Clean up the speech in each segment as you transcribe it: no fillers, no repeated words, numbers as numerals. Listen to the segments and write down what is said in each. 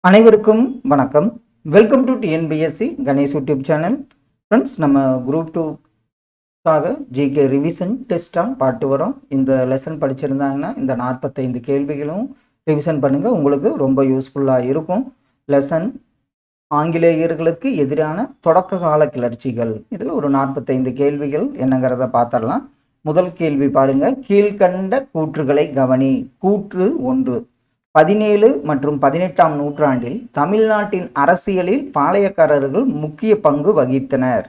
அனைவருக்கும் வணக்கம். Welcome to TNPSC Ganesh YouTube channel. Friends, நம்ம குரூப் 2க்காக ஜிகே ரிவிஷன் டெஸ்ட்டாக பாட்டு வரோம். இந்த லெசன் படிச்சிருந்தாங்கன்னா இந்த 45 கேள்விகளும் ரிவிஷன் பண்ணுங்கள். உங்களுக்கு ரொம்ப யூஸ்ஃபுல்லாக இருக்கும். லெசன் ஆங்கிலேயர்களுக்கு எதிரான தொடக்க கால கிளர்ச்சிகள். இதில் ஒரு 45 கேள்விகள் என்னங்கிறத பார்த்துடலாம். முதல் கேள்வி பாருங்க. கீழ்கண்ட கூற்றுகளை கவனி. கூற்று 1. 17 மற்றும் 18ஆம் நூற்றாண்டில் தமிழ்நாட்டின் அரசியலில் பாளையக்காரர்கள் முக்கிய பங்கு வகித்தனர்.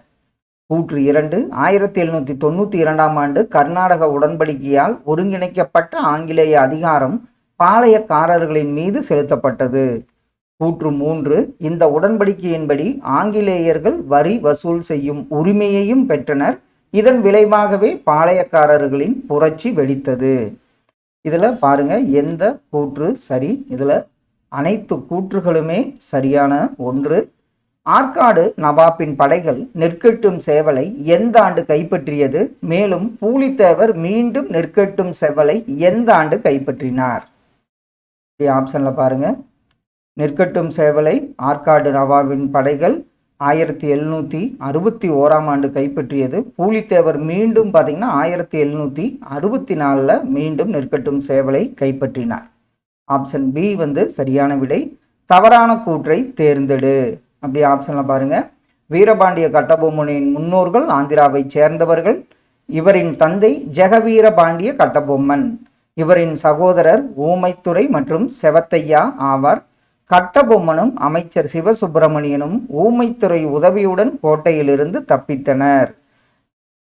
கூற்று 2. 1792ஆம் ஆண்டு கர்நாடக உடன்படிக்கையால் ஒருங்கிணைக்கப்பட்ட ஆங்கிலேய அதிகாரம் பாளையக்காரர்களின் மீது செலுத்தப்பட்டது. கூற்று 3. இந்த உடன்படிக்கையின்படி ஆங்கிலேயர்கள் வரி வசூல் செய்யும் உரிமையையும் பெற்றனர். இதன் விளைவாகவே பாளையக்காரர்களின் புரட்சி வெடித்தது. இதில் பாருங்க, எந்த கூற்று சரி? இதில் அனைத்து கூற்றுகளுமே சரியான ஒன்று. ஆற்காடு நவாப்பின் படைகள் நெற்கட்டும் சேவலை எந்த ஆண்டு கைப்பற்றியது? மேலும் பூலித்தேவர் மீண்டும் நெற்கட்டும் சேவலை எந்த ஆண்டு கைப்பற்றினார்? ஆப்ஷன்ல பாருங்க. நெற்கட்டும் சேவலை ஆற்காடு நவாபின் படைகள் 1761ஆம் ஆண்டு கைப்பற்றியது. பூலித்தேவர் மீண்டும் பார்த்தீங்கன்னா 1764 மீண்டும் நெற்கட்டும் சேவலை கைப்பற்றினார். ஆப்ஷன் பி சரியான விடை. தவறான கூற்றை தேர்ந்தெடு. அப்படி ஆப்ஷன்ல பாருங்க. வீரபாண்டிய கட்டபொம்மனின் முன்னோர்கள் ஆந்திராவை சேர்ந்தவர்கள். இவரின் தந்தை ஜெகவீரபாண்டிய கட்டபொம்மன். இவரின் சகோதரர் ஊமைத்துறை மற்றும் செவத்தையா ஆவார். கட்டபொம்மனும் அமைச்சர் சிவசுப்பிரமணியனும் ஊமைத்துறை உதவியுடன் கோட்டையிலிருந்து தப்பித்தனர்.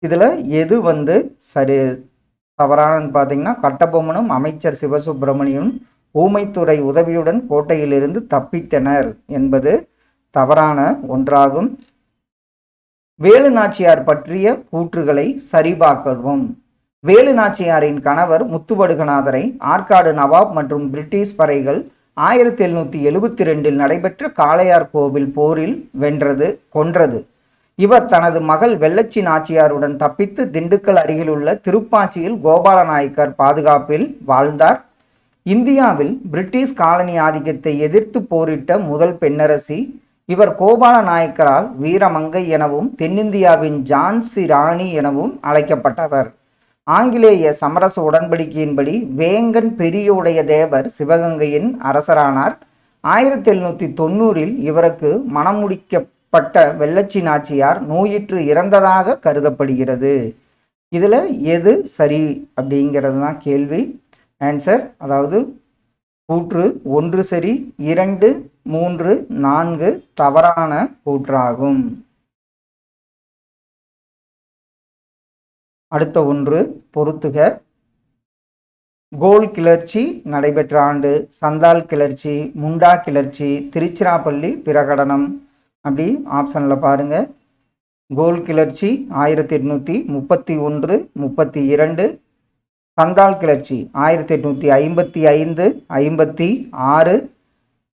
இதுல எது சரி தவறானு பார்த்தீங்கன்னா, கட்டபொம்மனும் அமைச்சர் சிவசுப்பிரமணியனும் ஊமைத்துறை உதவியுடன் கோட்டையிலிருந்து தப்பித்தனர் என்பது தவறான ஒன்றாகும். வேலு நாச்சியார் பற்றிய கூற்றுகளை சரிபார்க்கவும். வேலு நாச்சியாரின் கணவர் முத்துவடுகநாதரை ஆற்காடு நவாப் மற்றும் பிரிட்டிஷ் படைகள் 1772 நடைபெற்ற காளையார் கோவில் போரில் கொன்றது. இவர் தனது மகள் வெள்ளச்சி நாச்சியாருடன் தப்பித்து திண்டுக்கல் அருகிலுள்ள திருப்பாச்சியில் கோபாலநாயக்கர் பாதுகாப்பில் வாழ்ந்தார். இந்தியாவில் பிரிட்டிஷ் காலனி ஆதிக்கத்தை எதிர்த்து போரிட்ட முதல் பெண்ணரசி. இவர் கோபாலநாயக்கரால் வீரமங்கை எனவும் தென்னிந்தியாவின் ஜான்சி ராணி எனவும் அழைக்கப்பட்டவர். ஆங்கிலேய சமரச உடன்படிக்கையின்படி வேங்கன் பெரியுடைய தேவர் சிவகங்கையின் அரசரானார். 1790 இவருக்கு மணமுடிக்கப்பட்ட வெள்ளச்சி நாச்சியார் நோயுற்று இறந்ததாக கருதப்படுகிறது. இதுல எது சரி அப்படிங்கிறது தான் கேள்வி. ஆன்சர், அதாவது கூற்று 1 சரி, 2, 3, 4 தவறான கூற்றாகும். அடுத்த ஒன்று பொறுத்துக. கோல் கிளர்ச்சி நடைபெற்ற ஆண்டு, சந்தால் கிளர்ச்சி, முண்டா கிளர்ச்சி, திருச்சிராப்பள்ளி பிரகடனம். அப்படி ஆப்ஷன்ல பாருங்க. கோல் கிளர்ச்சி 1831, 32. சந்தால் கிளர்ச்சி 1855, 56.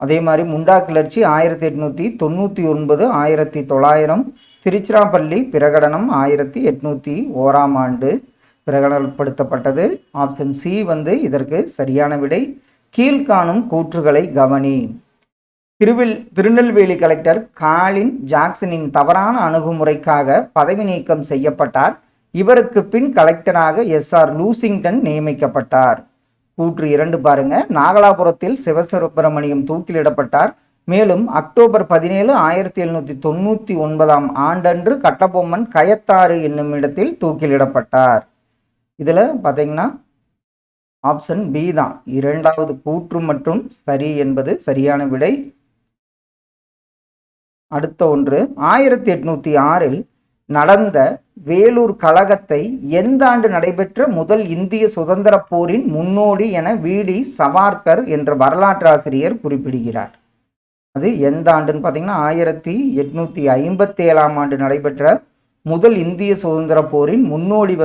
அதே மாதிரி முண்டா கிளர்ச்சி 1899, 1900. திருச்சிராப்பள்ளி பிரகடனம் 1801ஆம் ஆண்டு பிரகடனப்படுத்தப்பட்டது. ஆப்ஷன் சி இதற்கு சரியான விடை. கீழ்காணும் கூற்றுகளை கவனி. திருநெல்வேலி கலெக்டர் காலின் ஜாக்சனின் தவறான அணுகுமுறைக்காக பதவி நீக்கம் செய்யப்பட்டார். இவருக்கு பின் கலெக்டராக SR லூசிங்டன் நியமிக்கப்பட்டார். கூற்று 2 பாருங்க. நாகலாபுரத்தில் சிவசுப்பிரமணியம் தூக்கிலிடப்பட்டார். மேலும் அக்டோபர் 17, 1799ஆம் ஆண்டன்று கட்டபொம்மன் கயத்தாறு என்னும் இடத்தில் தூக்கிலிடப்பட்டார். இதுல பாத்தீங்கன்னா ஆப்ஷன் பி தான் 2வது கூற்று மற்றும் சரி என்பது சரியான விடை. அடுத்த ஒன்று, 1806 நடந்த வேலூர் கழகத்தை எந்த ஆண்டு நடைபெற்ற முதல் இந்திய சுதந்திர போரின் முன்னோடி என VD சவார்கர் என்ற வரலாற்றாசிரியர் குறிப்பிடுகிறார். அது எந்த ஆண்டுன்னு பார்த்தீங்கன்னா 1857ஆம் ஆண்டு நடைபெற்ற முதல் இந்திய சுதந்திர போரின் முன்னோடி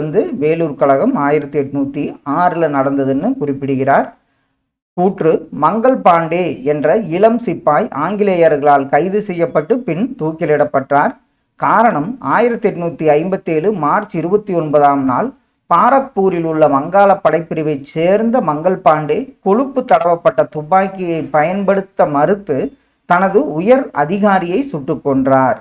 வேலூர் கழகம் 1806 நடந்ததுன்னு குறிப்பிடுகிறார். கூற்று, மங்கள் பாண்டே என்ற இளம் சிப்பாய் ஆங்கிலேயர்களால் கைது செய்யப்பட்டு பின் தூக்கிலிடப்பட்டார். காரணம், 1857 மார்ச் 29ஆம் நாள் பாரக்பூரில் உள்ள வங்காள படைப்பிரிவைச் சேர்ந்த மங்கள் பாண்டே கொழுப்பு தடவப்பட்ட துப்பாக்கியை பயன்படுத்த மறுத்து தனது உயர் அதிகாரியை சுட்டுக் கொன்றார்.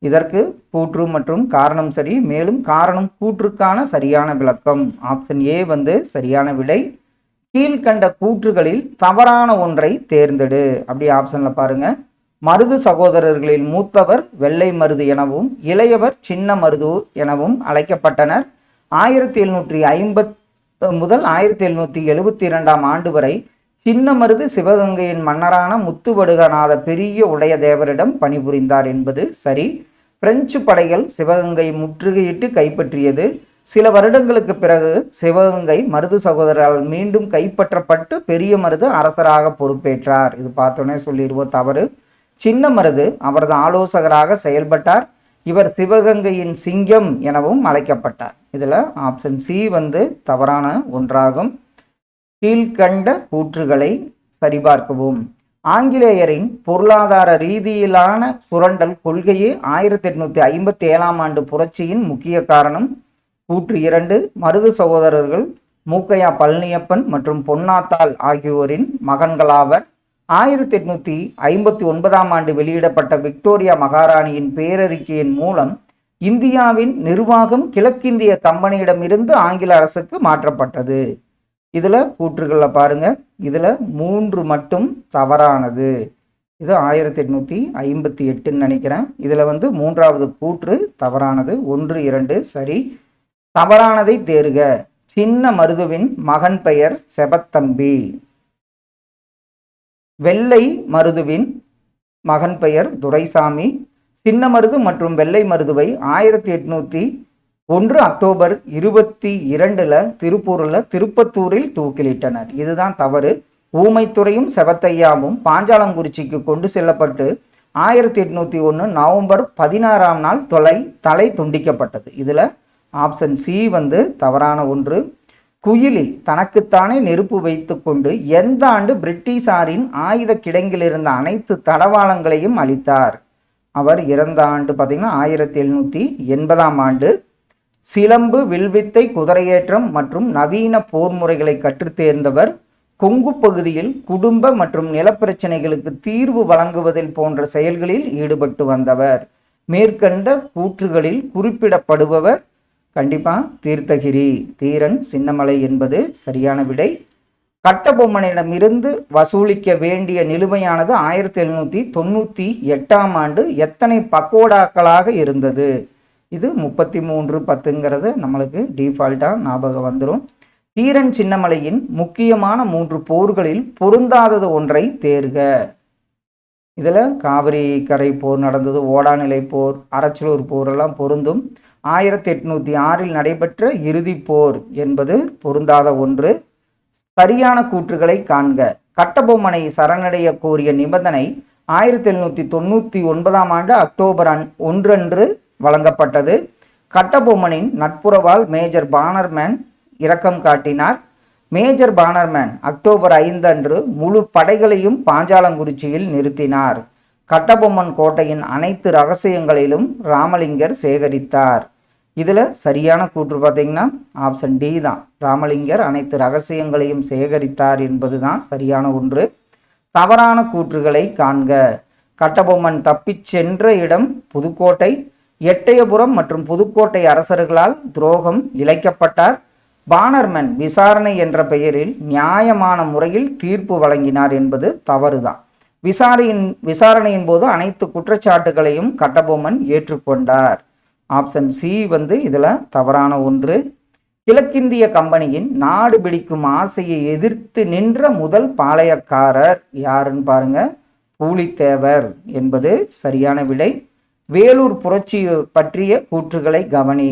இதற்கு கூற்று மற்றும் காரணம் சரி. மேலும் காரணம் கூற்றுக்கான சரியான விளக்கம் ஆப்ஷன் ஏ வந்து சரியான விடை. கீழ்கண்ட கூற்றுகளில் தவறான ஒன்றை தேர்ந்தெடு. அப்படி ஆப்ஷன்ல பாருங்க. மருது சகோதரர்களில் மூத்தவர் வெள்ளை மருது எனவும் இளையவர் சின்ன மருது எனவும் அழைக்கப்பட்டனர். 1750 முதல் 1772 ஆண்டு வரை சின்ன மருது சிவகங்கையின் மன்னரான முத்துவடுகநாத பெரிய உடைய தேவரிடம் பணிபுரிந்தார் என்பது சரி. பிரெஞ்சு படைகள் சிவகங்கை முற்றுகையிட்டு கைப்பற்றியது. சில வருடங்களுக்கு பிறகு சிவகங்கை மருது சகோதரரால் மீண்டும் கைப்பற்றப்பட்டு பெரிய மருது அரசராக பொறுப்பேற்றார். இது பார்த்தோன்னே சொல்லிடுவோம் தவறு. சின்ன மருது அவரது ஆலோசகராக செயல்பட்டார். இவர் சிவகங்கையின் சிங்கம் எனவும் அழைக்கப்பட்டார். இதில் ஆப்ஷன் சி வந்து தவறான ஒன்றாகும். கீழ்கண்ட கூற்றுகளை சரிபார்க்கவும். ஆங்கிலேயரின் பொருளாதார ரீதியிலான சுரண்டல் கொள்கையே 1857 ஆண்டு புரட்சியின் முக்கிய காரணம். கூற்று 2. மருது சகோதரர்கள் மூக்கையா பழனியப்பன் மற்றும் பொன்னாத்தாள் ஆகியோரின் மகன்களாவர். 1859 ஆண்டு வெளியிடப்பட்ட விக்டோரியா மகாராணியின் பேரறிக்கையின் மூலம் இந்தியாவின் நிர்வாகம் கிழக்கிந்திய கம்பெனியிடமிருந்து ஆங்கில அரசுக்கு மாற்றப்பட்டது. இதுல கூற்றுகள்ல பாருங்க. இதுல 3 மட்டும் தவறானது. இது 1858 நினைக்கிறேன். இதுல வந்து 3வது கூற்று தவறானது. 1, 2 சரி. தவறானதை தேர்க. சின்ன மருதுவின் மகன் பெயர் செபத்தம்பி. வெள்ளை மருதுவின் மகன் பெயர் துரைசாமி. சின்ன மருது மற்றும் வெள்ளை மருதுவை 1801 அக்டோபர் 22 திருப்பத்தூரில் தூக்கிலிட்டனர். இதுதான் தவறு. ஊமைத்துறையும் செவத்தையாவும் பாஞ்சாலங்குறிச்சிக்கு கொண்டு செல்லப்பட்டு 1801 நவம்பர் 16 தலை துண்டிக்கப்பட்டது. இதுல ஆப்ஷன் சி வந்து தவறான ஒன்று. குயிலி தனக்குத்தானே நெருப்பு வைத்து கொண்டு எந்த ஆண்டு பிரிட்டிஷாரின் ஆயுத கிடங்கில் இருந்த அனைத்து தடவாளங்களையும் அளித்தார்? அவர் இறந்த ஆண்டு பார்த்தீங்கன்னா 1780 ஆண்டு. சிலம்பு, வில்வித்தை, குதிரையேற்றம் மற்றும் நவீன போர் முறைகளை கற்றுத்தேர்ந்தவர். கொங்கு பகுதியில் குடும்ப மற்றும் நிலப்பிரச்சனைகளுக்கு தீர்வு வழங்குவதில் போன்ற செயல்களில் ஈடுபட்டு வந்தவர். மேற்கண்ட கூற்றுகளில் குறிப்பிடப்படுபவர் கண்டிப்பா தீர்த்தகிரி தீரன் சின்னமலை என்பது சரியான விடை. கட்டபொம்மனிடமிருந்து வசூலிக்க வேண்டிய நிலுவையானது 1798 ஆண்டு எத்தனை பக்கோடாக்களாக இருந்தது? இது 3310 நம்மளுக்கு டிஃபால்ட்டா ஞாபகம் வந்துடும். தீரன் சின்னமலையின் முக்கியமான 3 போர்களில் பொருந்தாதது ஒன்றை தேர்க. இதுல காவிரி கரை போர் நடந்தது, ஓடாநிலை போர், அரச்சலூர் போர் எல்லாம் பொருந்தும். 1806 நடைபெற்ற இறுதி போர் என்பது பொருந்தாத ஒன்று. சரியான கூற்றுகளை காண்க. கட்டபொம்மனை சரணடைய கோரிய நிபந்தனை 1799 ஆண்டு அக்டோபர் 1 அன்று வழங்கப்பட்டது. கட்டபொம்மனின் நட்புறவால் மேஜர் பானர்மேன் இரக்கம் காட்டினார். மேஜர் பானர்மேன் அக்டோபர் 5 அன்று முழு படைகளையும் பாஞ்சாலங்குறிச்சியில் நிறுத்தினார். கட்டபொம்மன் கோட்டையின் அனைத்து ரகசியங்களிலும் ராமலிங்கர் சேகரித்தார். இதுல சரியான கூற்று பார்த்தீங்கன்னா ஆப்ஷன் டி தான். ராமலிங்கர் அனைத்து ரகசியங்களையும் சேகரித்தார் என்பதுதான் சரியான ஒன்று. தவறான கூற்றுகளை காண்க. கட்டபொம்மன் தப்பிச் சென்ற இடம் புதுக்கோட்டை. எட்டயபுரம் மற்றும் புதுக்கோட்டை அரசர்களால் துரோகம் இழைக்கப்பட்டார். பானர்மேன் விசாரணை என்ற பெயரில் நியாயமான முறையில் தீர்ப்பு வழங்கினார் என்பது தவறுதான். விசாரணையின் போது அனைத்து குற்றச்சாட்டுகளையும் கட்டபொம்மன் ஏற்றுக்கொண்டார். ஆப்ஷன் சி வந்து இதுல தவறான ஒன்று. கிழக்கிந்திய கம்பெனியின் நாடு பிடிக்கும் ஆசையை எதிர்த்து நின்ற முதல் பாளையக்காரர் யாருன்னு பாருங்க. பூலித்தேவர் என்பது சரியான விடை. வேலூர் புரட்சி பற்றிய கூற்றுகளை கவனி.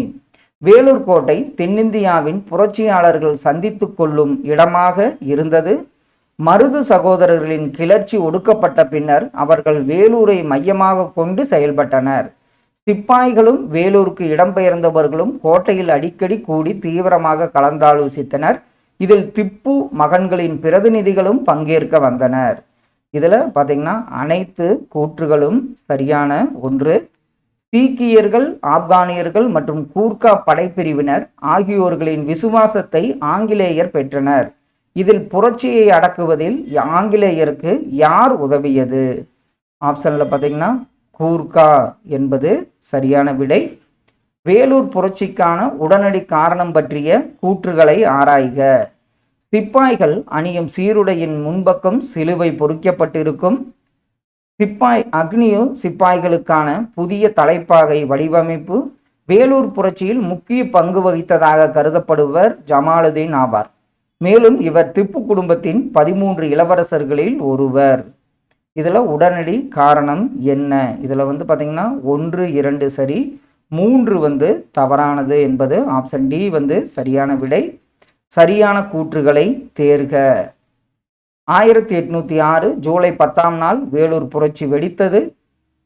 வேலூர் கோட்டை தென்னிந்தியாவின் புரட்சியாளர்கள் சந்தித்து கொள்ளும் இடமாக இருந்தது. மருது சகோதரர்களின் கிளர்ச்சி ஒடுக்கப்பட்ட பின்னர் அவர்கள் வேலூரை மையமாக கொண்டு செயல்பட்டனர். சிப்பாய்களும் வேலூருக்கு இடம்பெயர்ந்தவர்களும் கோட்டையில் அடிக்கடி கூடி தீவிரமாக கலந்தாலோசித்தனர். இதில் திப்பு மகன்களின் பிரதிநிதிகளும் பங்கேற்க வந்தனர். இதுல பாத்தீங்கன்னா அனைத்து கூற்றுகளும் சரியான ஒன்று. சீக்கியர்கள், ஆப்கானியர்கள் மற்றும் கூர்கா படைப்பிரிவினர் ஆகியோர்களின் விசுவாசத்தை ஆங்கிலேயர் பெற்றனர். இதில் புரட்சியை அடக்குவதில் ஆங்கிலேயருக்கு யார் உதவியது? ஆப்ஷன்ல பார்த்தீங்கன்னா கூர்கா என்பது சரியான விடை. வேலூர் புரட்சிக்கான உடனடி காரணம் பற்றிய கூற்றுகளை ஆராய்க. சிப்பாய்கள் அணியும் சீருடையின் முன்பக்கம் சிலுவை பொறிக்கப்பட்டிருக்கும். அக்னியோ சிப்பாய்களுக்கான புதிய தலைப்பாகை வடிவமைப்பு. வேலூர் புரட்சியில் முக்கிய பங்கு வகித்ததாக கருதப்படுவர் ஜமாலுதீன் ஆவார். மேலும் இவர் திப்பு குடும்பத்தின் 13 இளவரசர்களில் ஒருவர். இதில் உடனடி காரணம் என்ன? இதில் பார்த்தீங்கன்னா 1, 2 சரி, 3 தவறானது என்பது ஆப்ஷன் டி சரியான விடை. சரியான கூற்றுகளை தேர்க. 1806 ஜூலை 10ஆம் நாள் வேலூர் புரட்சி வெடித்தது.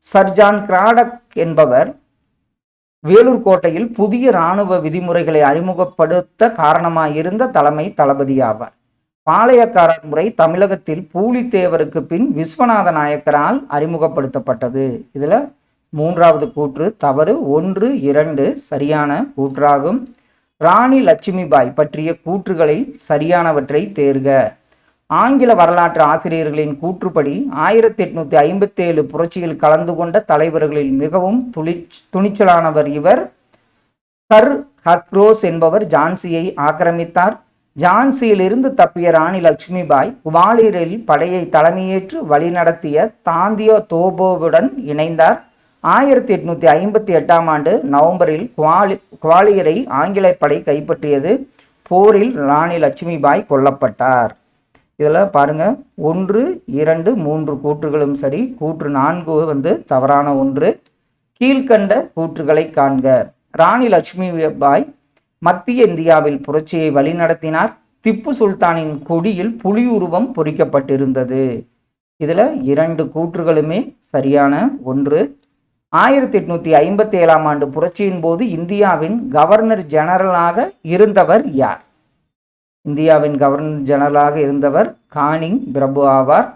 சர் ஜான் கிராடக் என்பவர் வேலூர் கோட்டையில் புதிய இராணுவ விதிமுறைகளை அறிமுகப்படுத்த காரணமாயிருந்த தலைமை தளபதி ஆவார். பாளையக்காரர் முறை தமிழகத்தில் பூலித்தேவருக்கு பின் விஸ்வநாத நாயக்கரால் அறிமுகப்படுத்தப்பட்டது. இதுல 3வது கூற்று தவறு. 1, 2 சரியான கூற்றாகும். ராணி லட்சுமிபாய் பற்றிய கூற்றுகளை சரியானவற்றை தேர்க. ஆங்கில வரலாற்று ஆசிரியர்களின் கூற்றுப்படி 1857 புரட்சியில் கலந்து கொண்ட தலைவர்களில் மிகவும் துணிச்சலானவர் இவர். சர் ஹக்ரோஸ் என்பவர் ஜான்சியை ஆக்கிரமித்தார். ஜான்சியிலிருந்து தப்பிய ராணி லட்சுமிபாய் குவாலியரில் படையை தலைமையேற்று வழிநடத்திய தாந்தியோ தோபோவுடன் இணைந்தார். 1858ஆம் ஆண்டு நவம்பரில் குவாலியரை ஆங்கில படை கைப்பற்றியது. போரில் ராணி லட்சுமிபாய் கொல்லப்பட்டார். இதில் பாருங்க 1, 2, 3 கூற்றுகளும் சரி. கூற்று 4 தவறான ஒன்று. கீழ்கண்ட கூற்றுகளை காண்க. ராணி லட்சுமிபாய் மத்திய இந்தியாவில் புரட்சியை வழிநடத்தினார். திப்பு சுல்தானின் கொடியில் புலி உருவம் பொறிக்கப்பட்டிருந்தது. இதில் 2 கூற்றுகளுமே சரியான ஒன்று. 1857ஆம் ஆண்டு புரட்சியின் போது இந்தியாவின் கவர்னர் ஜெனரலாக இருந்தவர் யார்? இந்தியாவின் கவர்னர் ஜெனரலாக இருந்தவர் கானிங் பிரபு ஆவார்.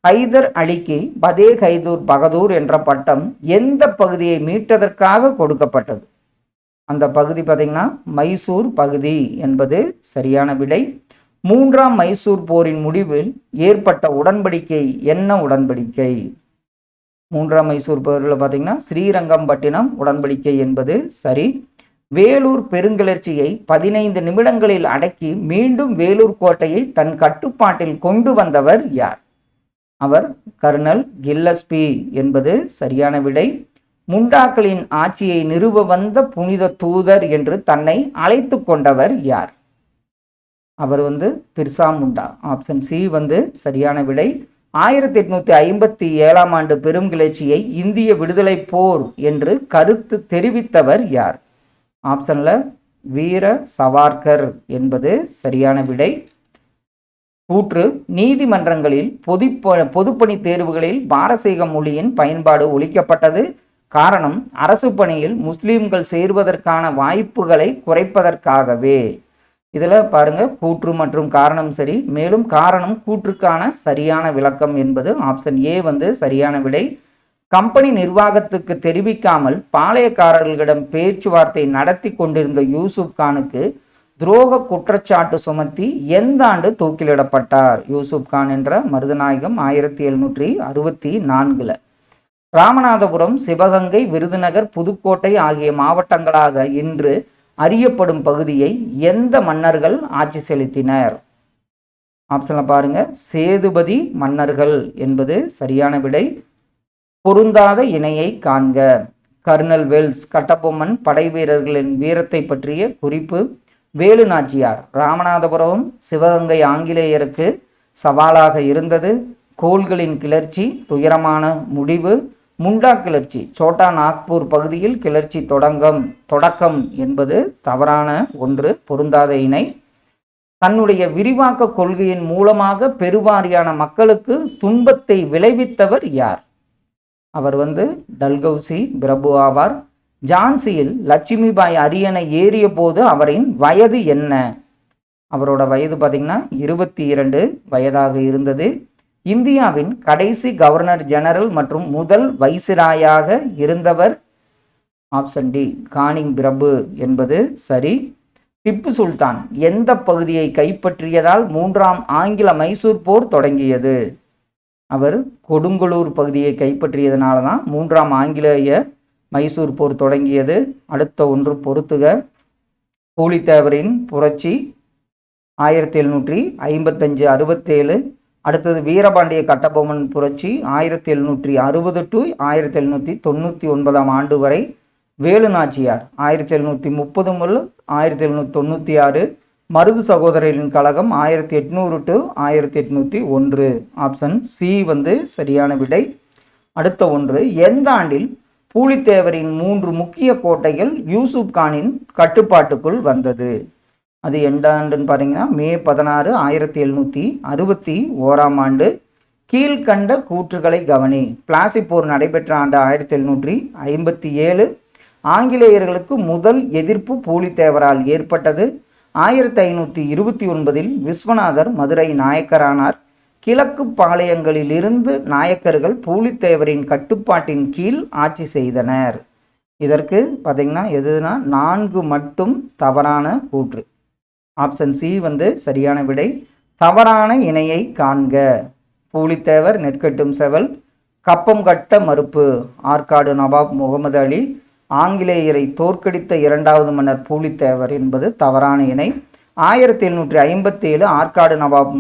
ஹைதர் அலிக்கு பதே ஹைதூர் பகதூர் என்ற பட்டம் எந்த பகுதியை மீட்டதற்காக கொடுக்கப்பட்டது? அந்த பகுதி பார்த்தீங்கன்னா மைசூர் பகுதி என்பது சரியான விடை. 3ஆம் மைசூர் போரின் முடிவில் ஏற்பட்ட உடன்படிக்கை என்ன உடன்படிக்கை? 3ஆம் மைசூர் போரில் பார்த்தீங்கன்னா ஸ்ரீரங்கம்பட்டினம் உடன்படிக்கை என்பது சரி. வேலூர் பெருங்கிளர்ச்சியை 15 நிமிடங்களில் அடக்கி மீண்டும் வேலூர் கோட்டையை தன் கட்டுப்பாட்டில் கொண்டு வந்தவர் யார்? அவர் கர்னல் கில்லஸ்பி என்பது சரியான விடை. முண்டாக்களின் ஆட்சியை நிறுவ வந்த புனித தூதர் என்று தன்னை அழைத்து கொண்டவர் யார்? அவர் பிர்சா முண்டா. ஆப்ஷன் சி சரியான விடை. 1857ஆம் ஆண்டு பெரும் கிளர்ச்சியை இந்திய விடுதலை போர் என்று கருத்து தெரிவித்தவர் யார்? ஆப்ஷன்ல வீர சவார்கர் என்பது சரியான விடை. கூற்று நீதிமன்றங்களில் பொதுப்பணி தேர்வுகளில் பாரசீக மொழியின் பயன்பாடு ஒழிக்கப்பட்டது. காரணம் அரசு பணியில் முஸ்லிம்கள் சேர்வதற்கான வாய்ப்புகளை குறைப்பதற்காகவே. இதில் பாருங்க கூற்று மற்றும் காரணம் சரி. மேலும் காரணம் கூற்றுக்கான சரியான விளக்கம் என்பது ஆப்ஷன் ஏ சரியான விடை. கம்பெனி நிர்வாகத்துக்கு தெரிவிக்காமல் பாளையக்காரர்களிடம் பேச்சுவார்த்தை நடத்தி கொண்டிருந்த யூசுப் கானுக்கு துரோக குற்றச்சாட்டு சுமத்தி எந்த ஆண்டு தூக்கிலிடப்பட்டார்? யூசுப் கான் என்ற மருதநாயகம் 1764. ராமநாதபுரம், சிவகங்கை, விருதுநகர், புதுக்கோட்டை ஆகிய மாவட்டங்களாக இன்று அறியப்படும் பகுதியை எந்த மன்னர்கள் ஆட்சி செலுத்தினர்? ஆப்ஷன்ல பாருங்க சேதுபதி மன்னர்கள் என்பது சரியான விடை. பொருந்தாத இணையை காண்க. கர்னல் வெல்ஸ் கட்டபொம்மன் படை வீரர்களின் வீரத்தை பற்றிய குறிப்பு. வேலு நாச்சியார் ராமநாதபுரம் சிவகங்கை ஆங்கிலேயருக்கு சவாலாக இருந்தது. கோள்களின் கிளர்ச்சி துயரமான முடிவு. முண்டா கிளர்ச்சி சோட்டா நாக்பூர் பகுதியில் கிளர்ச்சி தொடக்கம் என்பது தவறான ஒன்று. பொருந்தாத இணை. தன்னுடைய விரிவாக்க கொள்கையின் மூலமாக பெருவாரியான மக்களுக்கு துன்பத்தை விளைவித்தவர் யார்? அவர் டல்கௌசி பிரபு ஆவார். ஜான்சியில் லட்சுமிபாய் அரியணை ஏறிய போது அவரின் வயது என்ன? அவரோட வயது பார்த்தீங்கன்னா 22 வயதாக இருந்தது. இந்தியாவின் கடைசி கவர்னர் ஜெனரல் மற்றும் முதல் வைசிராயாக இருந்தவர் ஆப்ஷன் டி கானிங் பிரபு என்பது சரி. திப்பு சுல்தான் எந்த பகுதியை கைப்பற்றியதால் 3ஆம் ஆங்கில மைசூர் போர் தொடங்கியது? அவர் கொடுங்கலூர் பகுதியை கைப்பற்றியதனால தான் 3ஆம் ஆங்கிலேய மைசூர் போர் தொடங்கியது. அடுத்த ஒன்று பொறுத்துக. பூலித்தேவரின் புரட்சி 1755-67. அடுத்தது வீரபாண்டிய கட்டபொம்மன் புரட்சி 1760 to 1799 ஆண்டு வரை. வேலு நாச்சியார் 1730 முதல் 1796. மருது சகோதரரின் கழகம் 1800 to 1801. ஆப்ஷன் சி வந்து சரியான விடை. அடுத்த ஒன்று எந்த ஆண்டில் பூலித்தேவரின் 3 முக்கிய கோட்டைகள் யூசுப் கானின் கட்டுப்பாட்டுக்குள் வந்தது? அது எந்த ஆண்டுன்னு பார்த்தீங்கன்னா மே 16, 1761 ஆண்டு. கீழ்கண்ட கூற்றுகளை கவனி. பிளாசி போர் நடைபெற்ற ஆண்டு 1757. ஆங்கிலேயர்களுக்கு முதல் எதிர்ப்பு பூலித்தேவரால் ஏற்பட்டது. 1529 விஸ்வநாதர் மதுரை நாயக்கரானார். கிழக்கு பாளையங்களிலிருந்து நாயக்கர்கள் பூலித்தேவரின் கட்டுப்பாட்டின் கீழ் ஆட்சி செய்தனர். இதற்கு பார்த்தீங்கன்னா எதுனா 4 மட்டும் தவறான கூற்று. ஆப்ஷன் சி வந்து சரியான விடை. தவறான இணையை காண்க. பூலித்தேவர் நெற்கட்டும் செவல். கப்பம் கட்ட மறுப்பு ஆற்காடு நவாப் முகமது அலி. ஆங்கிலேயரை தோற்கடித்த 2வது மன்னர் பூலித்தேவர் என்பது தவறான இணை. 1757 ஆற்காடு நவாப்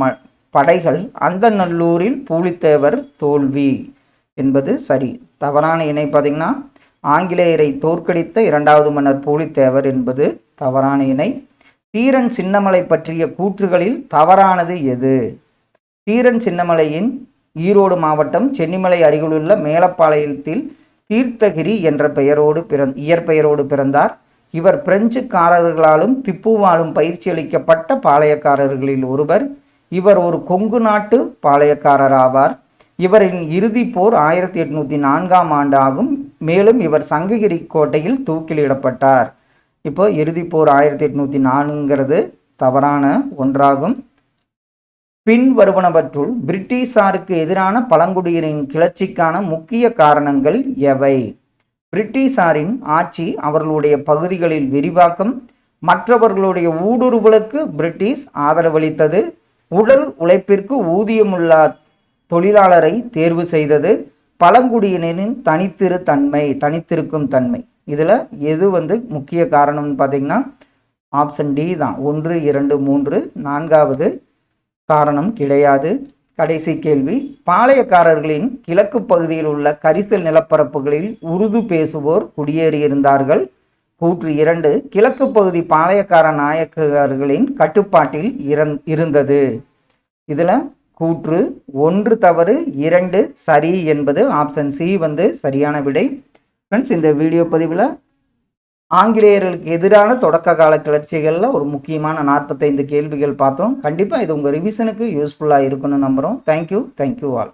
படைகள் அந்தநல்லூரில் பூலித்தேவர் தோல்வி என்பது சரி. தவறான இணை பார்த்தீங்கன்னா ஆங்கிலேயரை தோற்கடித்த 2வது மன்னர் பூலித்தேவர் என்பது தவறான இணை. தீரன் சின்னமலை பற்றிய கூற்றுகளில் தவறானது எது? தீரன் சின்னமலையின் ஈரோடு மாவட்டம் சென்னிமலை அருகிலுள்ள மேலப்பாளையத்தில் தீர்த்தகிரி என்ற இயற்பெயரோடு பிறந்தார். இவர் பிரெஞ்சுக்காரர்களாலும் திப்புவாலும் பயிற்சி அளிக்கப்பட்ட பாளையக்காரர்களில் ஒருவர். இவர் ஒரு கொங்கு நாட்டு பாளையக்காரர் ஆவார். இவரின் இறுதி போர் 1804 ஆண்டு ஆகும். மேலும் இவர் சங்ககிரி கோட்டையில் தூக்கிலிடப்பட்டார். இப்போ இறுதி போர் 1804ங்கிறது தவறான ஒன்றாகும். பின் வருவனவற்றுள் பிரிட்டிஷாருக்கு எதிரான பழங்குடியினரின் கிளர்ச்சிக்கான முக்கிய காரணங்கள் எவை? பிரிட்டிஷாரின் ஆட்சி, அவர்களுடைய பகுதிகளில் விரிவாக்கம், மற்றவர்களுடைய ஊடுருவலுக்கு பிரிட்டிஷ் ஆதரவளித்தது, உடல் உழைப்பிற்கு ஊதியமுள்ள தொழிலாளரை தேர்வு செய்தது, பழங்குடியினரின் தனித்திருக்கும் தன்மை. இதில் எது வந்து முக்கிய காரணம்னு பார்த்தீங்கன்னா ஆப்ஷன் டி தான். 1, 2, 3. 4வது காரணம் கிடையாது. கடைசி கேள்வி. பாளையக்காரர்களின் கிழக்கு பகுதியில் உள்ள கரிசல் நிலப்பரப்புகளில் உருது பேசுவோர் குடியேறியிருந்தார்கள். கூற்று 2 கிழக்கு பகுதி பாளையக்கார நாயக்கர்களின் கட்டுப்பாட்டில் இருந்தது. இதில் கூற்று 1 தவறு, 2 சரி என்பது ஆப்ஷன் சி வந்து சரியான விடை. ஃப்ரெண்ட்ஸ், இந்த வீடியோ பதிவில் ஆங்கிலேயர்களுக்கு எதிரான தொடக்க கால கிளர்ச்சிகளில் ஒரு முக்கியமான 45 கேள்விகள் பார்த்தோம். கண்டிப்பாக இது உங்கள் ரிவிஷனுக்கு யூஸ்ஃபுல்லாக இருக்குன்னு நம்புகிறோம். Thank you all.